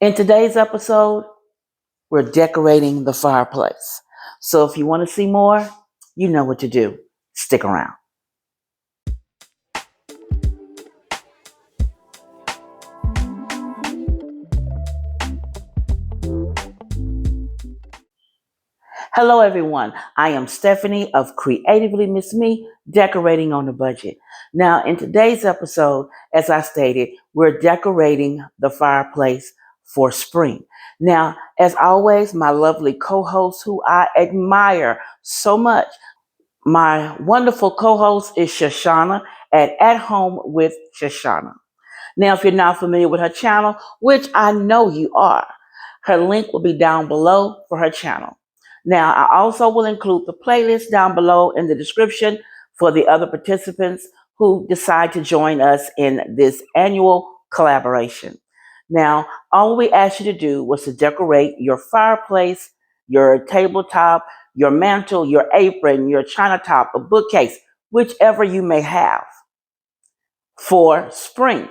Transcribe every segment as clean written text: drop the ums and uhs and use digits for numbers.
In today's episode, we're decorating the fireplace. So if you want to see more, you know what to do. Stick around. Hello, everyone. I am Stephanie of CreativelyMsMe, decorating on a budget. Now, in today's episode, as I stated, we're decorating the fireplace for spring. Now, as always, my lovely co-host who I admire so much, my wonderful co-host is Shoshana at Home with Shoshana. Now, if you're not familiar with her channel, which I know you are, her link will be down below for her channel. Now, I also will include the playlist down below in the description for the other participants who decide to join us in this annual collaboration. Now, all we asked you to do was to decorate your fireplace, your tabletop, your mantle, your apron, your china top, a bookcase, whichever you may have for spring.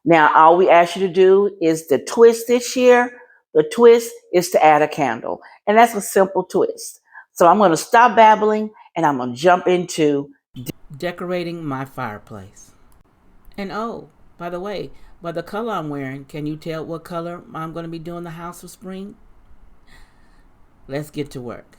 Now, all we ask you to do is the twist this year. The twist is to add a candle. And that's a simple twist. So I'm going to stop babbling and I'm going to jump into decorating my fireplace. And oh, by the way, by the color I'm wearing, can you tell what color I'm going to be doing the house for spring? Let's get to work.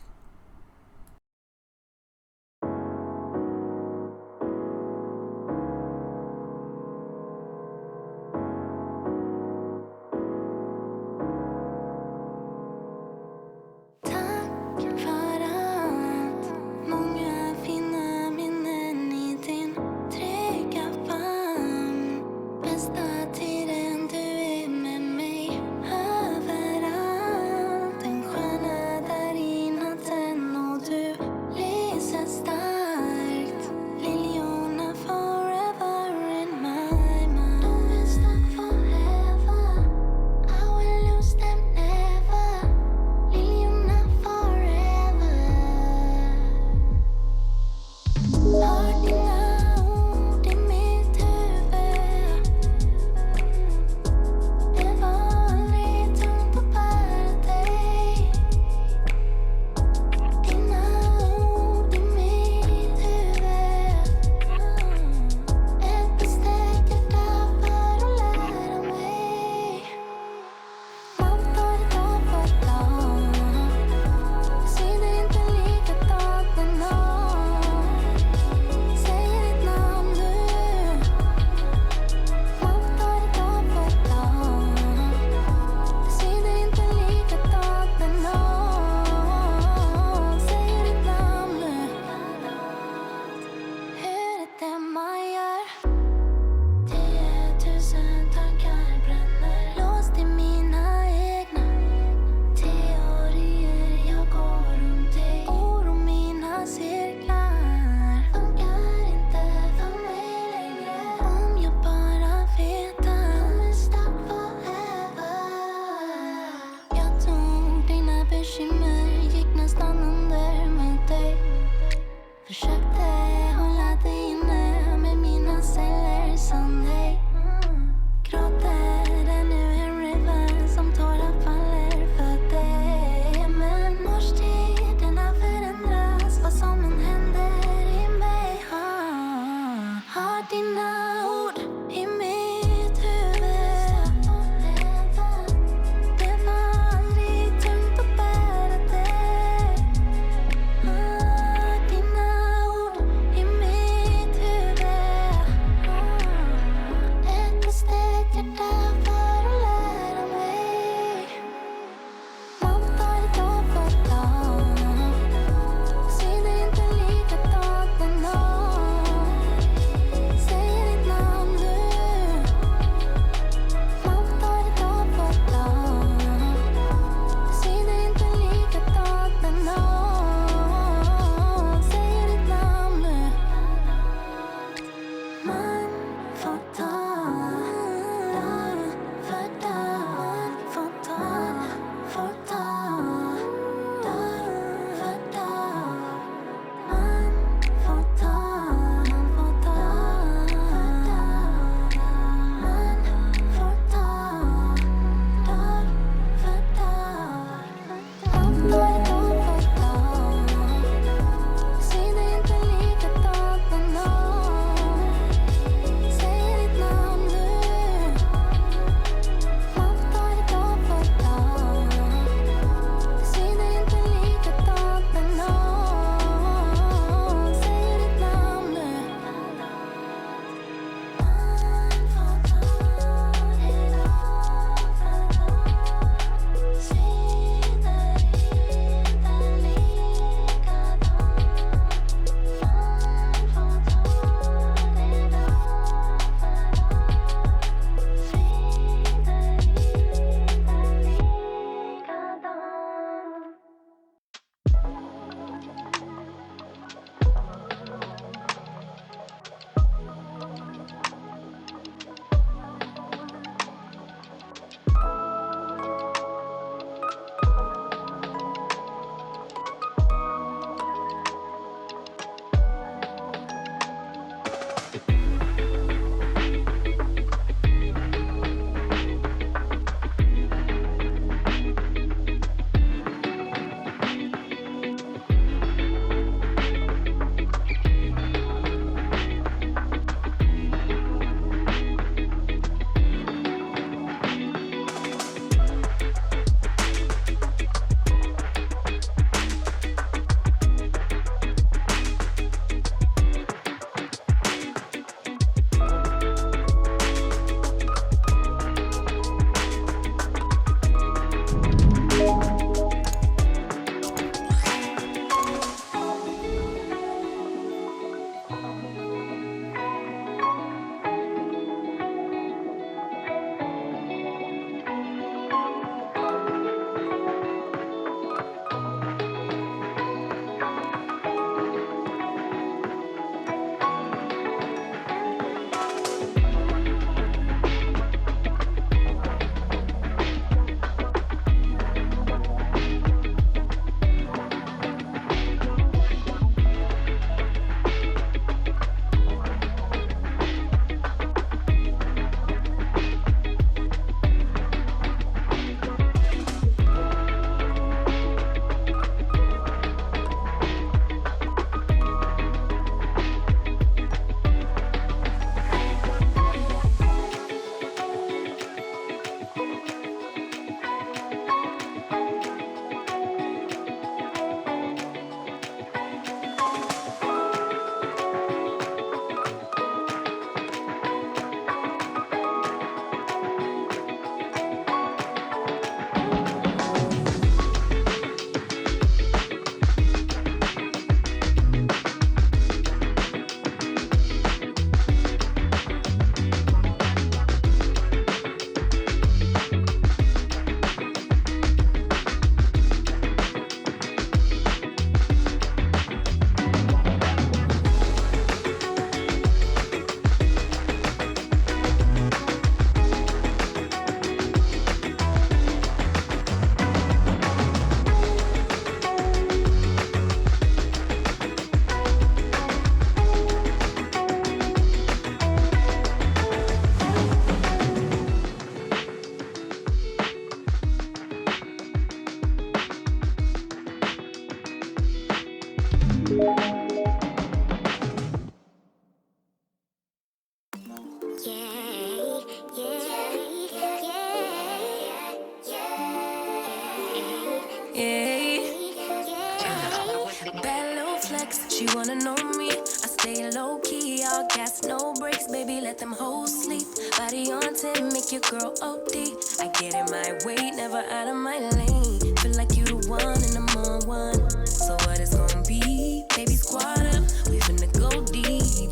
Bad little flex, she wanna know me. I stay low key, all gas, no brakes, baby, let them hoes sleep. Body on 10, make your girl OD. I get in my way, never out of my lane. Feel like you the one and I'm on one. So what it's gonna be? Baby, squad up, we finna go deep.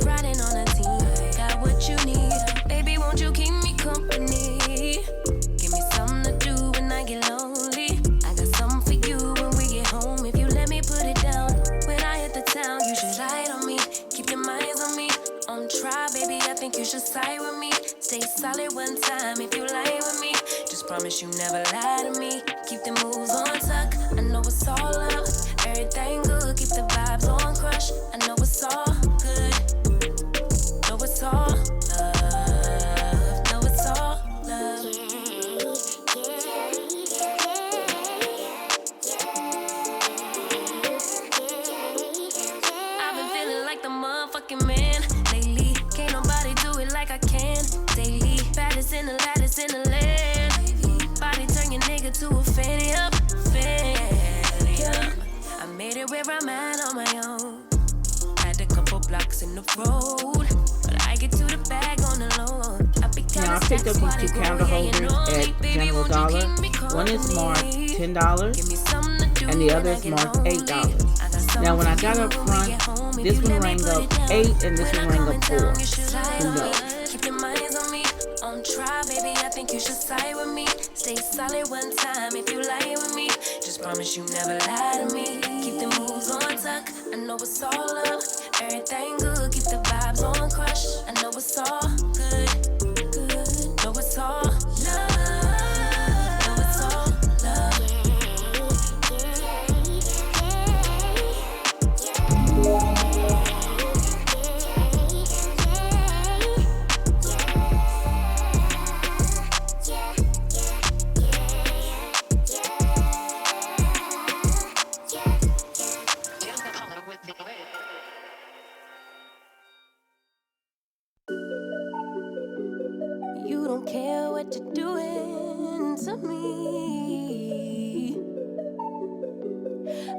Riding on a team, got what you need. Baby, won't you keep me company? Give me something to do when I get lonely. I got something for you when we get home. If you let me put it down, when I hit the town, you should ride on me. Keep your minds on me. On try, baby, I think you should side with me. Stay solid one time if you lie with me. Just promise you never lie to me. Keep the moves on tuck, I know it's all love. Everything good, keep the vibes on crush. I know it's all good, know it's all love, know it's all love. I've been feeling like the motherfucking man lately. Can't nobody do it like I can daily. Baddest in the lattice in the land. Body turn your nigga to a fanny up, fanny up. I made it where I'm at on my own. Had a couple blocks in the road, but I get to the bag on the low. Now I picked up these two candle holders at General Dollar. One is marked $10 and the other is marked $8. Now when I got up front, this one rang up 8 and this one rang up 4. Who knows? Keep your minds on me. On try, baby, I think you should side with me. Stay solid one time if you lie with me. Just promise you never lie to me. Keep the moves on tuck, I know it's all love. Everything good, keep the vibes on crush. I know it's all good, good. Know it's all love, know it's all love. You don't care what you're doing to me.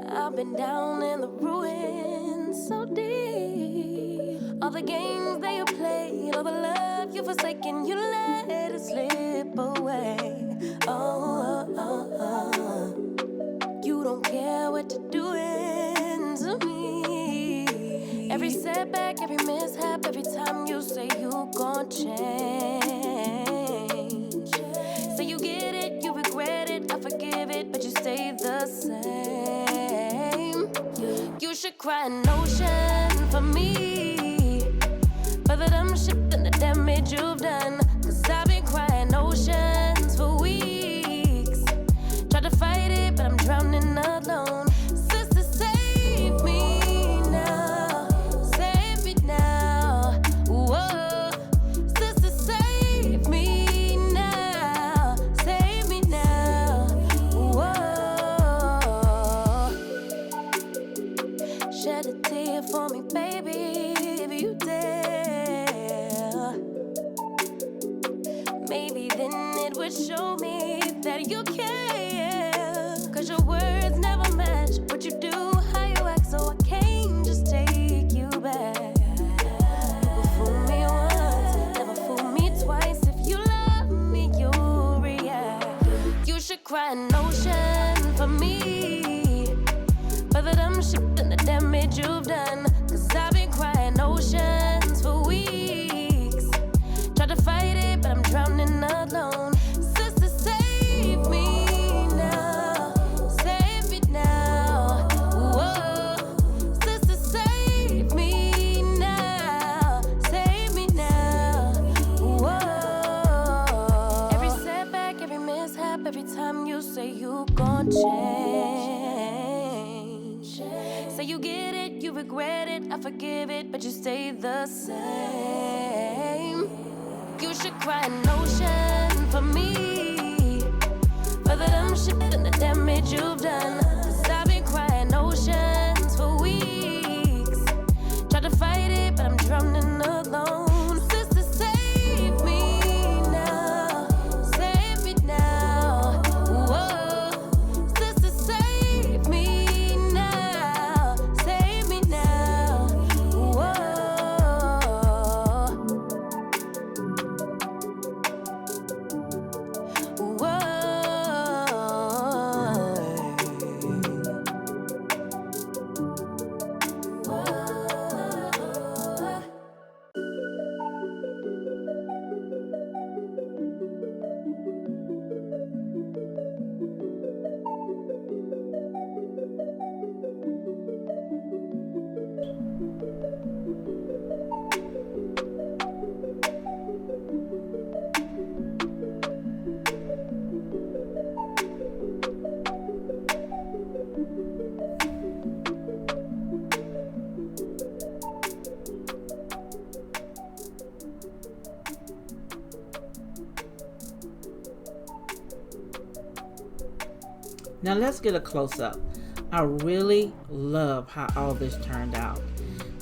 I've been down in the ruins so deep. All the games that you played, all the love you forsaken, you let it slip away. Oh, oh, oh, oh. You don't care what you're doing to me. Every setback, every mishap, every time you say you gon' change. Say you get it, you regret it, I forgive it, but you stay the same. You should cry an ocean for me, for the dumb shit and the damage you've done. Cause I've been crying oceans for weeks. Tried to fight it, but I'm drowning alone. Sister, save me now. Save me now. Whoa. Sister, save me now. Save me now. Whoa. Shed a tear for me, baby, if you dare. Maybe then it would show me that you care. Cause your words never match what you do, how you act, so I can't just take you back. Never fool me once, never fool me twice. If you love me, you'll react. You should cry an ocean for me, for the dumb shit and the damage you've done. Cause I've been crying oceans for weeks. Tried to fight it, but I'm drowning alone. Sister, save me now. Save me now. Whoa. Sister, save me now. Save me now. Whoa. Every setback, every mishap, every time you say you gon' change. Say you get it, you regret it, I forgive it, but you stay the same. You should cry an ocean for me, for the dumb shit and the damage you've done. Cause I've been crying oceans for weeks. Tried to fight it, but I'm drowning alone. Sister, save me now. Save me now. Whoa. Sister, Now let's get a close-up. I really love how all this turned out.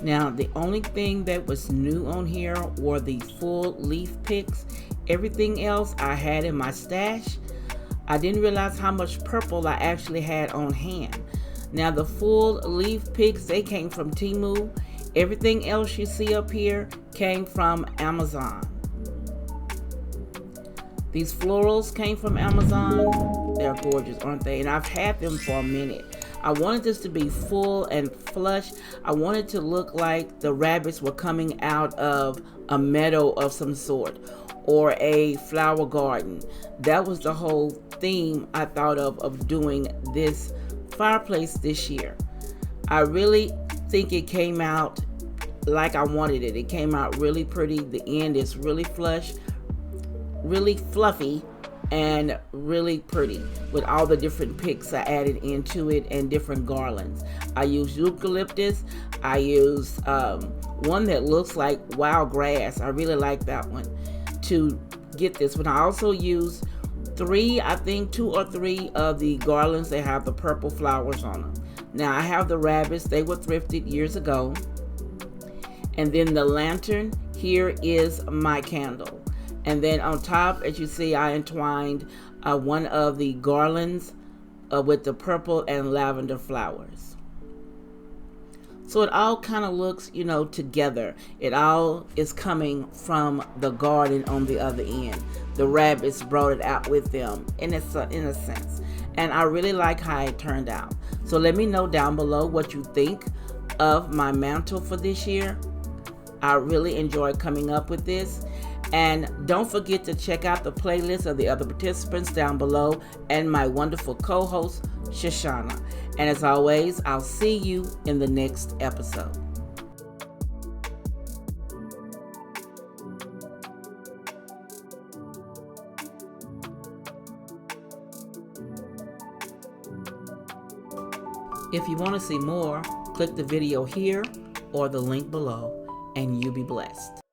Now the only thing that was new on here were the full leaf picks. Everything else I had in my stash. I didn't realize how much purple I actually had on hand. Now the full leaf picks, they came from Temu. Everything else you see up here came from Amazon. These florals came from Amazon. They're gorgeous, aren't they? And I've had them for a minute. I wanted this to be full and flush. I wanted to look like the rabbits were coming out of a meadow of some sort or a flower garden. That was the whole theme I thought of doing this fireplace this year. I really think it came out like I wanted it. It came out really pretty. The end is really flush, really fluffy, and really pretty with all the different picks I added into it and different garlands. I used eucalyptus. I used one that looks like wild grass. I really like that one to get this one. I also used two or three of the garlands that have the purple flowers on them. Now I have the rabbits. They were thrifted years ago. And then the lantern, here is my candle. And then on top, as you see, I entwined one of the garlands with the purple and lavender flowers. So it all kind of looks, together. It all is coming from the garden on the other end. The rabbits brought it out with them in a sense. And I really like how it turned out. So let me know down below what you think of my mantle for this year. I really enjoyed coming up with this. And don't forget to check out the playlist of the other participants down below and my wonderful co-host, Shoshana. And as always, I'll see you in the next episode. If you want to see more, click the video here or the link below, and you be blessed.